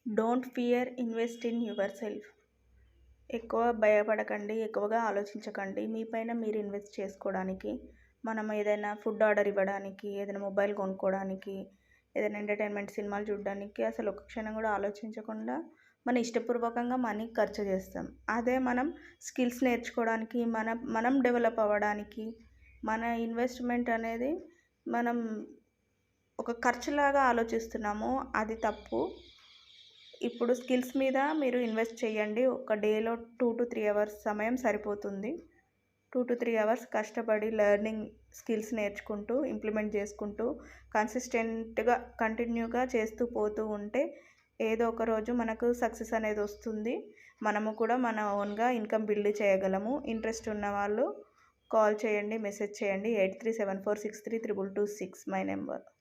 Don't fear invest in your self. ఎక్కువ భయపడకండి, ఎక్కువగా ఆలోచించకండి. మీ పైన మీరు ఇన్వెస్ట్ చేసుకోవడానికి, మనం ఏదైనా ఫుడ్ ఆర్డర్ ఇవ్వడానికి, ఏదైనా మొబైల్ కొనుక్కోవడానికి, ఏదైనా ఎంటర్టైన్మెంట్ సినిమాలు చూడడానికి అసలు ఒక్క క్షణం కూడా ఆలోచించకుండా మన ఇష్టపూర్వకంగా మనీ ఖర్చు చేస్తాం. అదే మనం స్కిల్స్ నేర్చుకోవడానికి, మనం డెవలప్ అవ్వడానికి, మన ఇన్వెస్ట్మెంట్ అనేది మనం ఒక ఖర్చులాగా ఆలోచిస్తున్నాము, అది తప్పు. ఇప్పుడు స్కిల్స్ మీద మీరు ఇన్వెస్ట్ చేయండి. ఒక డేలో 2 to 3 అవర్స్ సమయం సరిపోతుంది. 2 to 3 అవర్స్ కష్టపడి లెర్నింగ్ స్కిల్స్ నేర్చుకుంటూ, ఇంప్లిమెంట్ చేసుకుంటూ, కన్సిస్టెంట్గా కంటిన్యూగా చేస్తూ పోతూ ఉంటే ఏదో ఒక రోజు మనకు సక్సెస్ అనేది వస్తుంది. మనము కూడా మన ఓన్గా ఇన్కమ్ బిల్డ్ చేయగలము. ఇంట్రెస్ట్ ఉన్న వాళ్ళు కాల్ చేయండి, మెసేజ్ చేయండి. 8374632226 మై నెంబర్.